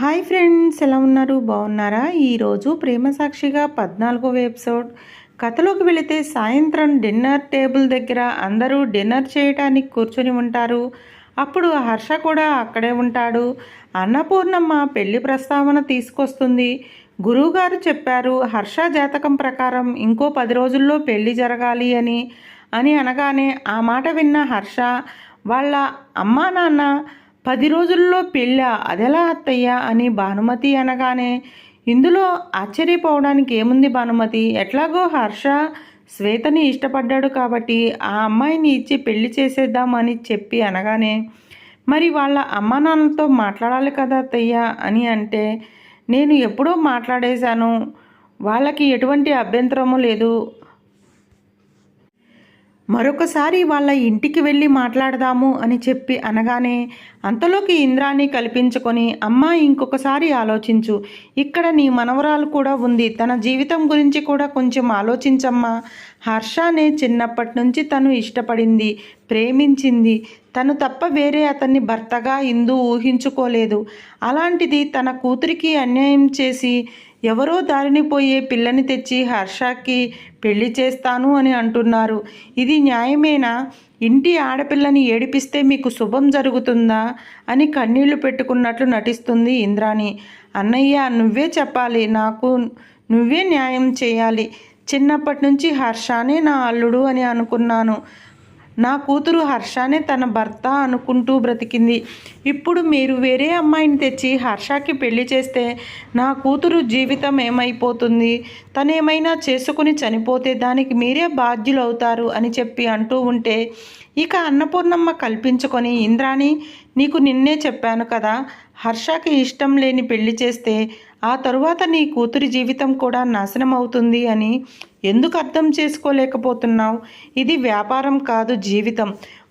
Hi friends, ఎలా ఉన్నారు? బాగున్నారా? ఈరోజు ప్రేమ సాక్షిగా 14వ ఎపిసోడ్. కథలోకి వెళితే సాయంత్రం డిన్నర్ టేబుల్ దగ్గర అందరూ డిన్నర్ చేయడానికి కూర్చొని ఉంటారు. అప్పుడు హర్ష కూడా అక్కడే ఉంటాడు. అన్నపూర్ణమ్మ పెళ్లి ప్రస్తావన తీసుకొస్తుంది. గురువుగారు చెప్పారు, హర్ష జాతకం ప్రకారం ఇంకో 10 రోజుల్లో పెళ్లి జరగాలి అని అని అనగానే ఆ మాట విన్న హర్ష వాళ్ళ అమ్మా నాన్న 10 రోజుల్లో పెళ్ళా, అదెలా అత్తయ్యా అని భానుమతి అనగానే ఇందులో ఆశ్చర్యపోవడానికి ఏముంది భానుమతి, ఎట్లాగో హర్ష శ్వేతని ఇష్టపడ్డాడు కాబట్టి ఆ అమ్మాయిని ఇచ్చి పెళ్లి చేసేద్దామని చెప్పి అనగానే మరి వాళ్ళ అమ్మా నాన్నలతో మాట్లాడాలి కదా అత్తయ్య అని అంటే నేను ఎప్పుడో మాట్లాడేశాను, వాళ్ళకి ఎటువంటి అభ్యంతరము లేదు, మరొకసారి వాళ్ళ ఇంటికి వెళ్ళి మాట్లాడదాము అని చెప్పి అనగానే అంతలోకి ఇంద్రాని కల్పించుకొని అమ్మ ఇంకొకసారి ఆలోచించు, ఇక్కడ నీ మనవరాలు కూడా ఉంది, తన జీవితం గురించి కూడా కొంచెం ఆలోచించమ్మా. హర్షనే చిన్నప్పటి నుంచి తను ఇష్టపడింది, ప్రేమించింది, తను తప్ప వేరే అతన్ని భర్తగా ఇందు ఊహించుకోలేదు. అలాంటిది తన కూతురికి అన్యాయం చేసి ఎవరో దారిని పోయే పిల్లని తెచ్చి హర్షకి పెళ్లి చేస్తాను అని అంటున్నారు. ఇది న్యాయమేనా? ఇంటి ఆడపిల్లని ఏడిపిస్తే మీకు శుభం జరుగుతుందా అని కన్నీళ్లు పెట్టుకున్నట్లు నటిస్తుంది ఇంద్రాణి. అన్నయ్య, నువ్వే చెప్పాలి, నాకు నువ్వే న్యాయం చేయాలి. చిన్నప్పటి నుంచి హర్షనే నా అల్లుడు అని అనుకున్నాను, నా కూతురు హర్షనే తన భర్త అనుకుంటూ బ్రతికింది. ఇప్పుడు మీరు వేరే అమ్మాయిని తెచ్చి హర్షకి పెళ్లి చేస్తే నా కూతురు జీవితం ఏమైపోతుంది? తనేమైనా చేసుకుని చనిపోతే దానికి మీరే బాధ్యులవుతారు అని చెప్పి అంటూ ఉంటే ఇక అన్నపూర్ణమ్మ కల్పించుకొని ఇంద్రాణి, నీకు నిన్నే చెప్పాను కదా, హర్షకి ఇష్టం లేని పెళ్లి చేస్తే ఆ తరువాత నీ కూతురి జీవితం కూడా నాశనం అవుతుంది అని ఎందుకు అర్థం చేసుకోలేకపోతున్నావు? ఇది వ్యాపారం కాదు, జీవితం.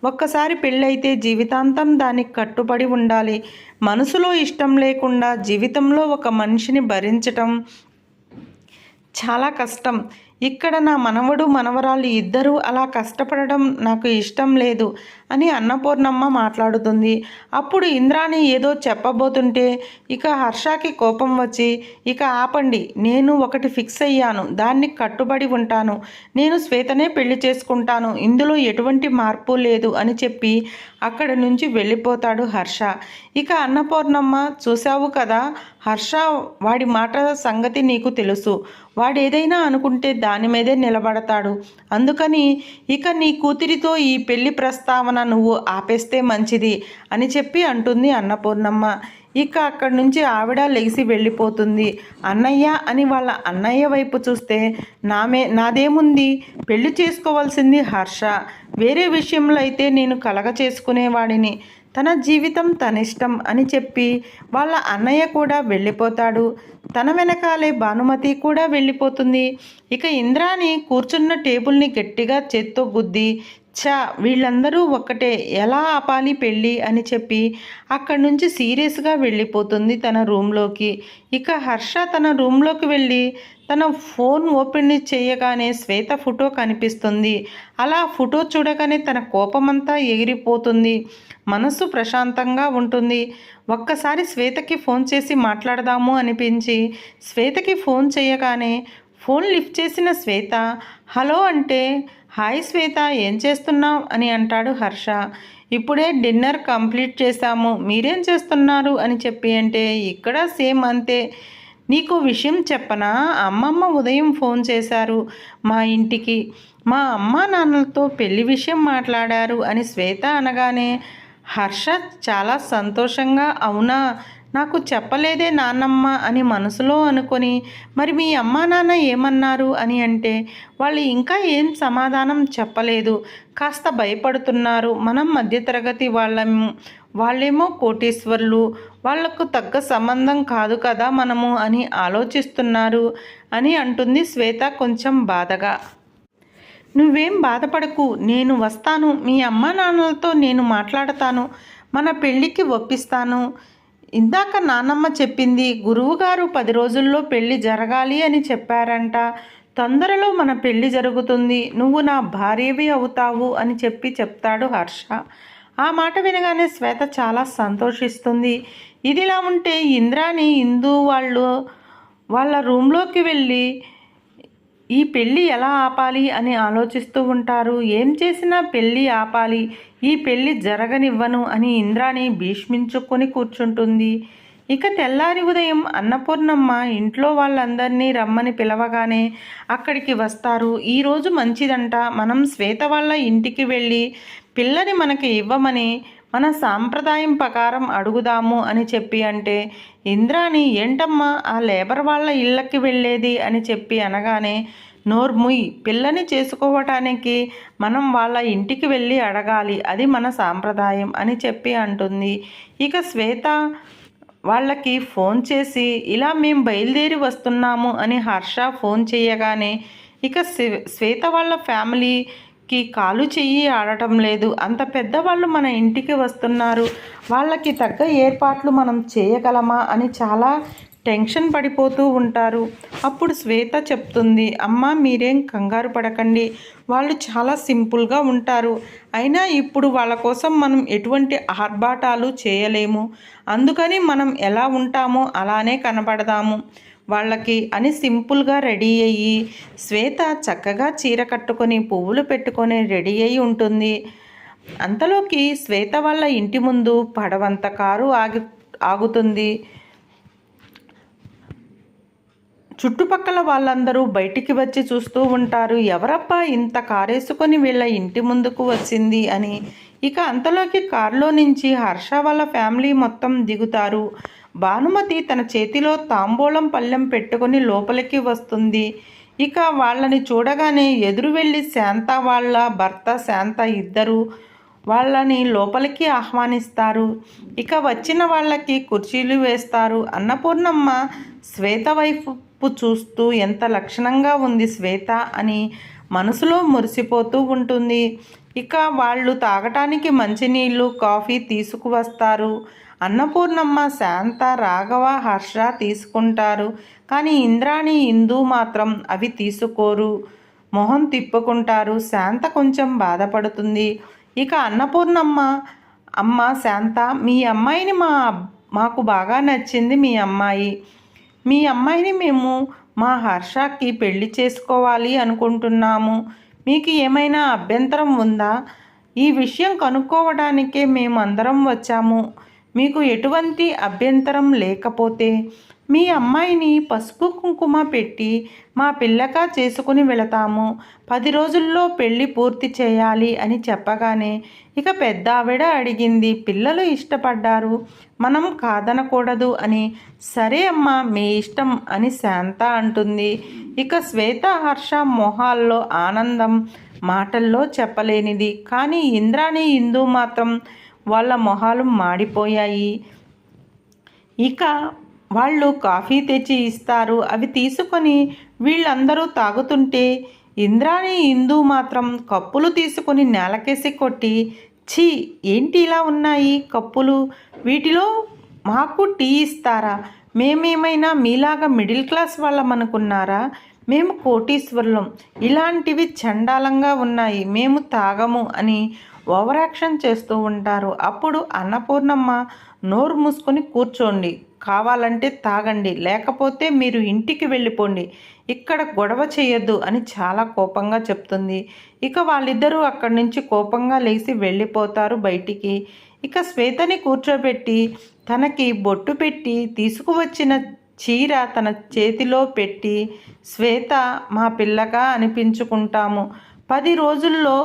ఒక్కసారి పెళ్ళైతే జీవితాంతం దానికి కట్టుబడి ఉండాలి. మనసులో ఇష్టం లేకుండా జీవితంలో ఒక మనిషిని భరించటం చాలా కష్టం. ఇక్కడ నా మనవడు మనవరాలు ఇద్దరూ అలా కష్టపడడం నాకు ఇష్టం లేదు అని అన్నపూర్ణమ్మ మాట్లాడుతుంది. అప్పుడు ఇంద్రాణి ఏదో చెప్పబోతుంటే ఇక హర్షకి కోపం వచ్చి, ఇక ఆపండి, నేను ఒకటి ఫిక్స్ అయ్యాను, దాన్ని కట్టుబడి ఉంటాను, నేను శ్వేతనే పెళ్లి చేసుకుంటాను, ఇందులో ఎటువంటి మార్పు లేదు అని చెప్పి అక్కడి నుంచి వెళ్ళిపోతాడు హర్ష. ఇక అన్నపూర్ణమ్మ, చూసావు కదా హర్ష, వాడి మాట సంగతి నీకు తెలుసు, వాడేదైనా అనుకుంటే దాని మీదే నిలబడతాడు, అందుకని ఇక నీ కూతురితో ఈ పెళ్లి ప్రస్తావన నువ్వు ఆపేస్తే మంచిది అని చెప్పి అంటుంది అన్నపూర్ణమ్మ. ఇక అక్కడి నుంచి ఆవిడ లెగిసి వెళ్ళిపోతుంది. అన్నయ్య అని వాళ్ళ అన్నయ్య వైపు చూస్తే నాదేముంది, పెళ్లి చేసుకోవాల్సింది హర్ష, వేరే విషయంలో అయితే నేను కలగ చేసుకునేవాడిని, తన జీవితం తనిష్టం అని చెప్పి వాళ్ళ అన్నయ్య కూడా వెళ్ళిపోతాడు. తన వెనకాలే భానుమతి కూడా వెళ్ళిపోతుంది. ఇక ఇంద్రాని కూర్చున్న టేబుల్ని గట్టిగా చేత్తో గుద్ది, వీళ్ళందరూ ఒక్కటే, ఎలా ఆపాలి పెళ్ళి అని చెప్పి అక్కడి నుంచి సీరియస్గా వెళ్ళిపోతుంది తన రూమ్లోకి. ఇక హర్ష తన రూమ్లోకి వెళ్ళి తన ఫోన్ ఓపెన్ చేయగానే శ్వేత ఫోటో కనిపిస్తుంది. అలా ఫోటో చూడగానే తన కోపమంతా ఎగిరిపోతుంది, మనసు ప్రశాంతంగా ఉంటుంది. ఒక్కసారి శ్వేతకి ఫోన్ చేసి మాట్లాడదాము అనిపించి శ్వేతకి ఫోన్ చేయగానే ఫోన్ లిఫ్ట్ చేసిన శ్వేత హలో అంటే, హాయ్ శ్వేత, ఏం చేస్తున్నావు అని అంటాడు హర్ష. ఇప్పుడే డిన్నర్ కంప్లీట్ చేశాము, మీరేం చేస్తున్నారు అని చెప్పి అంటే ఇక్కడ సేమ్ అంతే. నీకు విషయం చెప్పనా, అమ్మమ్మ ఉదయం ఫోన్ చేశారు మా ఇంటికి, మా అమ్మా నాన్నలతో పెళ్లి విషయం మాట్లాడారు అని శ్వేత అనగానే హర్ష చాలా సంతోషంగా, అవునా, నాకు చెప్పలేదే నాన్నమ్మ అని మనసులో అనుకొని మరి మీ అమ్మా నాన్న ఏమన్నారు అని అంటే వాళ్ళు ఇంకా ఏం సమాధానం చెప్పలేదు, కాస్త భయపడుతున్నారు, మనం మధ్యతరగతి వాళ్ళేమో కోటీశ్వర్లు, వాళ్లకు తగ్గ సంబంధం కాదు కదా మనము అని ఆలోచిస్తున్నారు అని అంటుంది శ్వేత కొంచెం బాధగా. నువ్వేం బాధపడకు, నేను వస్తాను, మీ అమ్మా నాన్నలతో నేను మాట్లాడతాను, మన పెళ్ళికి ఒప్పిస్తాను. ఇందాక నాన్నమ్మ చెప్పింది, గురువుగారు 10 రోజుల్లో పెళ్ళి జరగాలి అని చెప్పారంట, తొందరలో మన పెళ్ళి జరుగుతుంది, నువ్వు నా భార్యవి అవుతావు అని చెప్తాడు హర్ష. ఆ మాట వినగానే శ్వేత చాలా సంతోషిస్తుంది. ఇదిలా ఉంటే ఇంద్రాని ఇందు వాళ్ళ రూమ్లోకి వెళ్ళి ఈ పెళ్ళి ఎలా ఆపాలి అని ఆలోచిస్తూ ఉంటారు. ఏం చేసినా పెళ్ళి ఆపాలి, ఈ పెళ్ళి జరగనివ్వను అని ఇంద్రాణి భీష్మించుకొని కూర్చుంటుంది. ఇక తెల్లారి ఉదయం అన్నపూర్ణమ్మ ఇంట్లో వాళ్ళందరినీ రమ్మని పిలవగానే అక్కడికి వస్తారు. ఈరోజు మంచిదంట, మనం శ్వేత వాళ్ళ ఇంటికి వెళ్ళి పిల్లని మనకి ఇవ్వమని మన సాంప్రదాయం ప్రకారం అడుగుదాము అని చెప్పి అంటే, ఇంద్రాని ఏంటమ్మా ఆ లేబర్ వాళ్ళ ఇళ్ళకి వెళ్ళేది అని చెప్పి అనగానే, నోర్ముయ్, పిల్లని చేసుకోవటానికి మనం వాళ్ళ ఇంటికి వెళ్ళి అడగాలి, అది మన సాంప్రదాయం అని చెప్పి అంటుంది. ఇక శ్వేత వాళ్ళకి ఫోన్ చేసి ఇలా మేము బయలుదేరి వస్తున్నాము అని హర్ష ఫోన్ చేయగానే ఇక శ్వేత వాళ్ళ ఫ్యామిలీకి కాలు చెయ్యి ఆడటం లేదు. అంత పెద్దవాళ్ళు మన ఇంటికి వస్తున్నారు, వాళ్ళకి తగ్గ ఏర్పాట్లు మనం చేయగలమా అని చాలా టెన్షన్ పడిపోతూ ఉంటారు. అప్పుడు శ్వేత చెప్తుంది, అమ్మ మీరేం కంగారు పడకండి, వాళ్ళు చాలా సింపుల్గా ఉంటారు. అయినా ఇప్పుడు వాళ్ళ కోసం మనం ఎటువంటి ఆర్భాటాలు చేయలేము, అందుకని మనం ఎలా ఉంటామో అలానే కనబడదాము వాళ్ళకి అని సింపుల్గా రెడీ అయ్యి శ్వేత చక్కగా చీర కట్టుకొని పువ్వులు పెట్టుకొని రెడీ అయి ఉంటుంది. అంతలోకి శ్వేత వాళ్ళ ఇంటి ముందు పడవంత కారు ఆగుతుంది. చుట్టుపక్కల వాళ్ళందరూ బయటికి వచ్చి చూస్తూ ఉంటారు, ఎవరబ్బా ఇంత కారేసుకొని వీళ్ళ ఇంటి ముందుకు వచ్చింది అని. ఇక అంతలోకి కారులో నుంచి హర్ష వాళ్ళ ఫ్యామిలీ మొత్తం దిగుతారు. భానుమతి తన చేతిలో తాంబూలం పళ్ళెం పెట్టుకొని లోపలికి వస్తుంది. ఇక వాళ్ళని చూడగానే ఎదురు వెళ్ళి శాంత వాళ్ళ భర్త శాంత ఇద్దరు వాళ్ళని లోపలికి ఆహ్వానిస్తారు. ఇక వచ్చిన వాళ్ళకి కుర్చీలు వేస్తారు. అన్నపూర్ణమ్మ శ్వేత వైపు చూస్తూ ఎంత లక్షణంగా ఉంది శ్వేత అని మనసులో మురిసిపోతూ ఉంటుంది. ఇక వాళ్ళు తాగటానికి మంచినీళ్ళు కాఫీ తీసుకువస్తారు. అన్నపూర్ణమ్మ శాంత రాఘవ హర్ష తీసుకుంటారు, కానీ ఇంద్రాణి ఇందు మాత్రం అవి తీసుకోరు, మొహం తిప్పుకుంటారు. శాంత కొంచెం బాధపడుతుంది. ఇక అన్నపూర్ణమ్మ, అమ్మ శాంత, మీ అమ్మాయిని మాకు బాగా నచ్చింది. మీ అమ్మాయిని మేము మా హర్షకి పెళ్లి చేసుకోవాలి అనుకుంటున్నాము. మీకు ఏమైనా అభ్యంతరం ఉందా? ఈ విషయం కనుక్కోవడానికే మేము అందరం వచ్చాము. మీకు ఎటువంటి అభ్యంతరం లేకపోతే మీ అమ్మాయిని పసుపు కుంకుమ పెట్టి మా పిల్లగా చేసుకుని వెళతాము. 10 రోజుల్లో పెళ్ళి పూర్తి చేయాలి అని చెప్పగానే ఇక పెద్ద ఆవిడ అడిగింది, పిల్లలు ఇష్టపడ్డారు, మనం కాదనకూడదు అని. సరే అమ్మా, మీ ఇష్టం అని శాంత అంటుంది. ఇక శ్వేత హర్ష మొహాల్లో ఆనందం మాటల్లో చెప్పలేనిది. కానీ ఇంద్రాణి ఇందు మాత్రం వాళ్ళ మొహాలు మాడిపోయాయి. ఇక వాళ్ళు కాఫీ తెచ్చి ఇస్తారు. అవి తీసుకొని వీళ్ళందరూ తాగుతుంటే ఇంద్రాణి ఇందు మాత్రం కప్పులు తీసుకొని నేలకేసి కొట్టి, ఛీ, ఏంటి ఇలా ఉన్నాయి కప్పులు, వీటిలో మాకు టీ ఇస్తారా? మేమేమైనా మీలాగా మిడిల్ క్లాస్ వాళ్ళమనుకున్నారా? మేము కోటీశ్వరులం, ఇలాంటివి చండాలంగా ఉన్నాయి, మేము తాగము అని ఓవరాక్షన్ చేస్తూ ఉంటారు. అప్పుడు అన్నపూర్ణమ్మ, నోరు మూసుకొని కూర్చోండి, కావాలంటే తాగండి, లేకపోతే మీరు ఇంటికి వెళ్ళిపోండి, ఇక్కడ గొడవ చేయొద్దు అని చాలా కోపంగా చెప్తుంది. ఇక వాళ్ళిద్దరూ అక్కడి నుంచి కోపంగా లేచి వెళ్ళిపోతారు బయటికి. ఇక శ్వేతని కూర్చోబెట్టి తనకి బొట్టు పెట్టి తీసుకువచ్చిన చీర తన చేతిలో పెట్టి, శ్వేత, మా పిల్లగా అనిపించుకుంటాము, 10 రోజుల్లో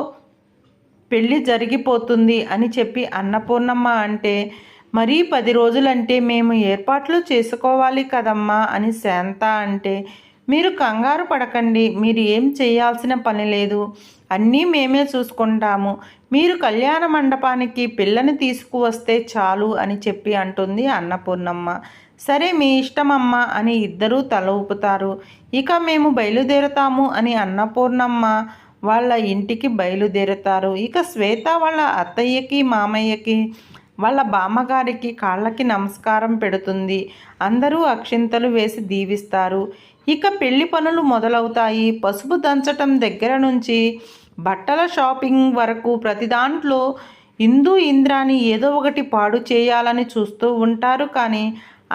పెళ్ళి జరిగిపోతుంది అని చెప్పి అన్నపూర్ణమ్మ అంటే, మరీ 10 రోజులంటే మేము ఏర్పాట్లు చేసుకోవాలి కదమ్మా అని శాంత అంటే, మీరు కంగారు పడకండి, మీరు ఏం చేయాల్సిన పని లేదు, అన్నీ మేమే చూసుకుంటాము, మీరు కళ్యాణ మండపానికి పిల్లని తీసుకువస్తే చాలు అని చెప్పి అంటుంది అన్నపూర్ణమ్మ. సరే, మీ ఇష్టమమ్మా అని ఇద్దరూ తల ఊపుతారు. ఇక మేము బయలుదేరుతాము అని అన్నపూర్ణమ్మ వాళ్ళ ఇంటికి బయలుదేరుతారు. ఇక శ్వేత వాళ్ళ అత్తయ్యకి మామయ్యకి వాళ్ళ బామ్మగారికి కాళ్ళకి నమస్కారం పెడుతుంది. అందరూ అక్షింతలు వేసి దీవిస్తారు. ఇక పెళ్లి పనులు మొదలవుతాయి. పసుపు దంచటం దగ్గర నుంచి బట్టల షాపింగ్ వరకు ప్రతి దాంట్లో ఇందు ఇంద్రాని ఏదో ఒకటి పాడు చేయాలని చూస్తూ ఉంటారు. కానీ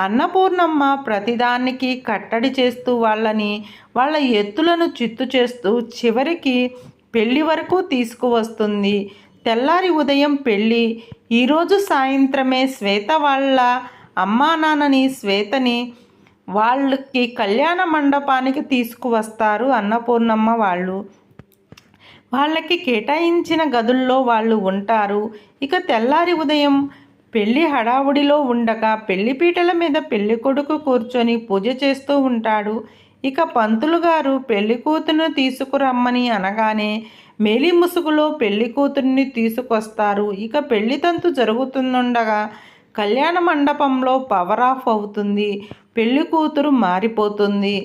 అన్నపూర్ణమ్మ ప్రతిదానికి కట్టడి చేస్తూ వాళ్ళ ఎత్తులను చిత్తు చేస్తూ చివరికి పెళ్లి వరకు తీసుకువస్తుంది. తెల్లారి ఉదయం పెళ్ళి. ఈరోజు సాయంత్రమే శ్వేత వాళ్ళ అమ్మా నాన్నని శ్వేతని వాళ్ళకి కళ్యాణ మండపానికి తీసుకువస్తారు అన్నపూర్ణమ్మ వాళ్ళు. వాళ్ళకి కేటాయించిన గదుల్లో వాళ్ళు ఉంటారు. ఇక తెల్లారి ఉదయం పెళ్లి హడావుడిలో ఉండగా పెళ్లిపీటల మీద పెళ్లి కొడుకు కూర్చొని పూజ చేస్తూ ఉంటాడు. ఇక పంతులు గారు పెళ్లి కూతురును తీసుకురమ్మని అనగానే మేలి ముసుగులో పెళ్లి కూతుర్ని తీసుకొస్తారు. ఇక పెళ్లి తంతు జరుగుతుండగా కళ్యాణ మండపంలో పవర్ ఆఫ్ అవుతుంది. పెళ్లి కూతురు మారిపోతుంది.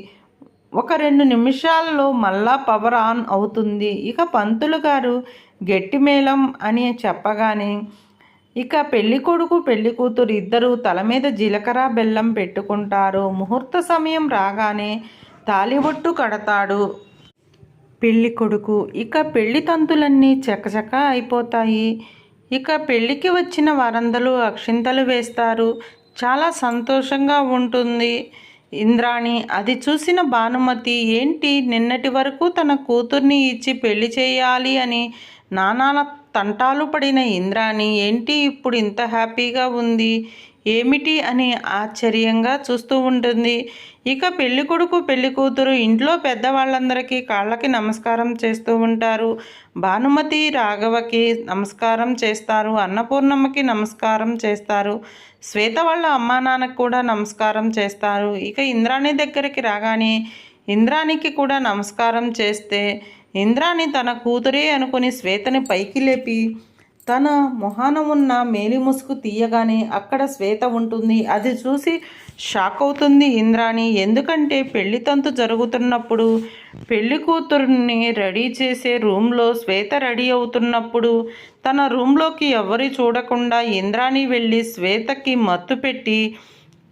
ఒక 2 నిమిషాల్లో మళ్ళా పవర్ ఆన్ అవుతుంది. ఇక పంతులు గారు గట్టి మేళం అని చెప్పగానే ఇక పెళ్లి కొడుకు పెళ్లి కూతురు ఇద్దరు తల మీద జీలకర్ర బెల్లం పెట్టుకుంటారు. ముహూర్త సమయం రాగానే తాళిబొట్టు కడతాడు పెళ్లి కొడుకు. ఇక పెళ్లి తంతులన్నీ చకచక అయిపోతాయి. ఇక పెళ్లికి వచ్చిన వారందరూ అక్షింతలు వేస్తారు. చాలా సంతోషంగా ఉంటుంది ఇంద్రాణి. అది చూసిన భానుమతి ఏంటి నిన్నటి వరకు తన కూతుర్ని ఇచ్చి పెళ్లి చేయాలి అని నానా తంటాలు పడిన ఇంద్రాణి ఏంటి ఇప్పుడు ఇంత హ్యాపీగా ఉంది ఏమిటి అని ఆశ్చర్యంగా చూస్తూ ఉంటుంది. ఇక పెళ్లి కొడుకు పెళ్లి కూతురు ఇంట్లో పెద్దవాళ్ళందరికీ కాళ్ళకి నమస్కారం చేస్తూ ఉంటారు. భానుమతి రాఘవకి నమస్కారం చేస్తారు. అన్నపూర్ణమ్మకి నమస్కారం చేస్తారు. శ్వేత వాళ్ళ అమ్మా నాన్నకు కూడా నమస్కారం చేస్తారు. ఇక ఇంద్రాణి దగ్గరికి రాగానే ఇంద్రాణికి కూడా నమస్కారం చేస్తే ఇంద్రాణి తన కూతురే అనుకుని శ్వేతని పైకి లేపి తన మొహాన ఉన్న మేలి ముసుగు తీయగానే అక్కడ శ్వేత ఉంటుంది. అది చూసి షాక్ అవుతుంది ఇంద్రాణి. ఎందుకంటే పెళ్లి తంతు జరుగుతున్నప్పుడు పెళ్లి కూతుర్ని రెడీ చేసే రూమ్లో శ్వేత రెడీ అవుతున్నప్పుడు తన రూమ్లోకి ఎవరి చూడకుండా ఇంద్రాణి వెళ్ళి శ్వేతకి మత్తు పెట్టి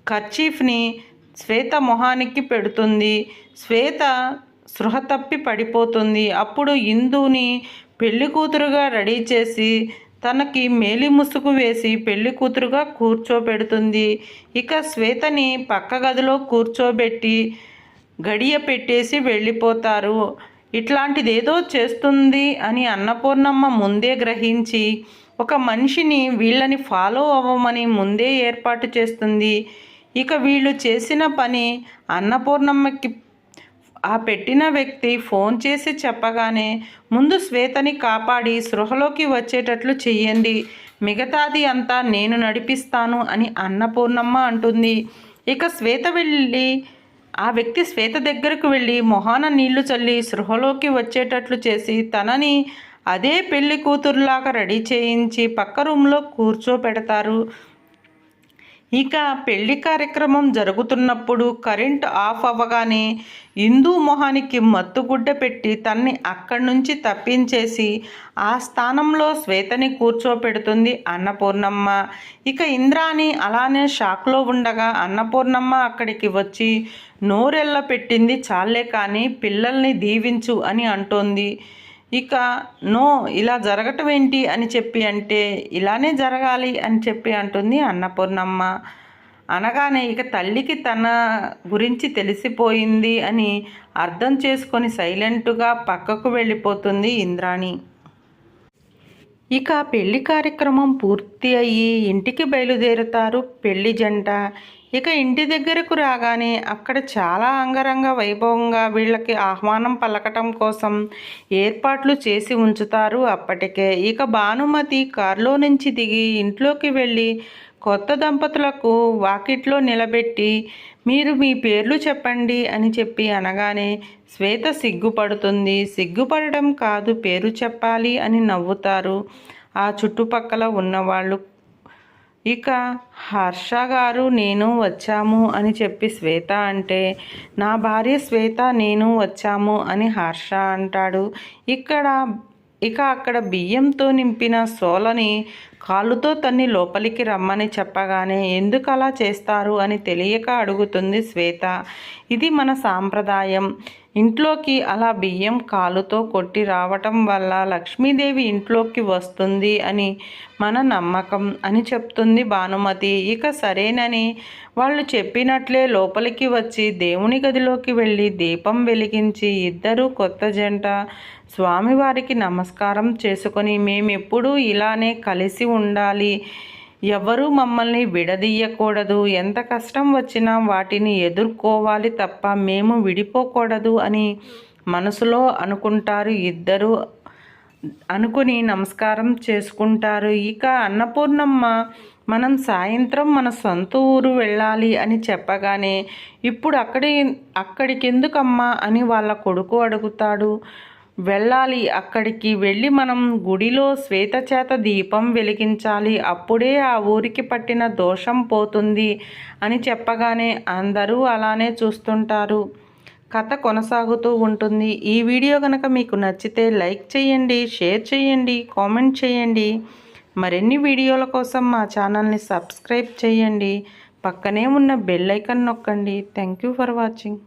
కర్చీఫ్ని శ్వేత మొహానికి పెడుతుంది. శ్వేత స్పృహ తప్పి పడిపోతుంది. అప్పుడు ఇందుని పెళ్లి కూతురుగా రెడీ చేసి తనకి మేలి ముసుగు వేసి పెళ్లి కూతురుగా కూర్చోబెడుతుంది. ఇక శ్వేతని పక్క గదిలో కూర్చోబెట్టి గడియ పెట్టేసి వెళ్ళిపోతారు. ఇట్లాంటిదేదో చేస్తుంది అని అన్నపూర్ణమ్మ ముందే గ్రహించి ఒక మనిషిని వీళ్ళని ఫాలో అవ్వమని ముందే ఏర్పాటు చేస్తుంది. ఇక వీళ్ళు చేసిన పని అన్నపూర్ణమ్మకి ఆ పెట్టిన వ్యక్తి ఫోన్ చేసి చెప్పగానే ముందు శ్వేతని కాపాడి స్పృహలోకి వచ్చేటట్లు చెయ్యండి, మిగతాది అంతా నేను నడిపిస్తాను అని అన్నపూర్ణమ్మ అంటుంది. ఇక శ్వేత వెళ్ళి ఆ వ్యక్తి శ్వేత దగ్గరకు వెళ్ళి మొహాన నీళ్లు చల్లి స్పృహలోకి వచ్చేటట్లు చేసి తనని అదే పెళ్లి కూతురులాగా రెడీ చేయించి పక్క రూమ్లో కూర్చోపెడతారు. ఇక పెళ్లి కార్యక్రమం జరుగుతున్నప్పుడు కరెంట్ ఆఫ్ అవ్వగానే ఇందు మొహానికి మత్తుగుడ్డ పెట్టి తన్ని అక్కడి నుంచి తప్పించేసి ఆ స్థానంలో శ్వేతని కూర్చోపెడుతుంది అన్నపూర్ణమ్మ. ఇక ఇంద్రాణి అలానే షాక్లో ఉండగా అన్నపూర్ణమ్మ అక్కడికి వచ్చి నోరెళ్ళ పెట్టింది చాలే కానీ పిల్లల్ని దీవించు అని అంటోంది. ఇక నో ఇలా జరగటం ఏంటి అని చెప్పి అంటే ఇలానే జరగాలి అని చెప్పి అంటుంది అన్నపూర్ణమ్మ. అనగానే ఇక తల్లికి తన గురించి తెలిసిపోయింది అని అర్థం చేసుకొని సైలెంట్గా పక్కకు వెళ్ళిపోతుంది ఇంద్రాణి. ఇక పెళ్లి కార్యక్రమం పూర్తి అయ్యి ఇంటికి బయలుదేరుతారు పెళ్లి జంట. ఇక ఇంటి దగ్గరకు రాగానే అక్కడ చాలా అంగరంగ వైభవంగా వీళ్ళకి ఆహ్వానం పలకటం కోసం ఏర్పాట్లు చేసి ఉంచుతారు అప్పటికే. ఇక భానుమతి కారులో నుంచి దిగి ఇంట్లోకి వెళ్ళి కొత్త దంపతులకు వాకిట్లో నిలబెట్టి మీరు మీ పేర్లు చెప్పండి అని చెప్పి అనగానే శ్వేత సిగ్గుపడుతుంది. సిగ్గుపడడం కాదు పేరు చెప్పాలి అని నవ్వుతారు ఆ చుట్టుపక్కల ఉన్నవాళ్ళు. ఇక హర్ష గారు నేను వచ్చాము అని చెప్పి శ్వేత అంటే నా భార్య శ్వేత నేను వచ్చాము అని హర్ష అంటాడు. ఇక అక్కడ బియ్యంతో నింపిన సోలని కాలుతో తన్ని లోపలికి రమ్మని చెప్పగానే ఎందుకు అలా చేస్తారు అని తెలియక అడుగుతుంది శ్వేత. ఇది మన సాంప్రదాయం. ఇంట్లోకి అలా బియ్యం కాలుతో కొట్టి రావటం వల్ల లక్ష్మీదేవి ఇంట్లోకి వస్తుంది అని మన నమ్మకం అని చెప్తుంది భానుమతి. ఇక సరేనని వాళ్ళు చెప్పినట్లే లోపలికి వచ్చి దేవుని గదిలోకి వెళ్ళి దీపం వెలిగించి ఇద్దరు కొత్త జంట స్వామివారికి నమస్కారం చేసుకొని మేమెప్పుడూ ఇలానే కలిసి ఉండాలి, ఎవరూ మమ్మల్ని విడదీయకూడదు, ఎంత కష్టం వచ్చినా వాటిని ఎదుర్కోవాలి తప్ప మేము విడిపోకూడదు అని మనసులో అనుకుంటారు ఇద్దరు. అనుకుని నమస్కారం చేసుకుంటారు. ఇక అన్నపూర్ణమ్మ మనం సాయంత్రం మన సొంత ఊరు వెళ్ళాలి అని చెప్పగానే ఇప్పుడు అక్కడికెందుకమ్మా అని వాళ్ళ కొడుకు అడుగుతాడు. వెళ్ళాలి, అక్కడికి వెళ్ళి మనం గుడిలో శ్వేత చేత దీపం వెలిగించాలి, అప్పుడే ఆ ఊరికి పట్టిన దోషం పోతుంది అని చెప్పగానే అందరూ అలానే చూస్తుంటారు. కథ కొనసాగుతూ ఉంటుంది. ఈ వీడియో కనుక మీకు నచ్చితే లైక్ చేయండి, షేర్ చేయండి, కామెంట్ చేయండి. మరిన్ని వీడియోల కోసం మా ఛానల్ని సబ్స్క్రైబ్ చేయండి. పక్కనే ఉన్న బెల్ ఐకాన్ నొక్కండి. Thank you for watching.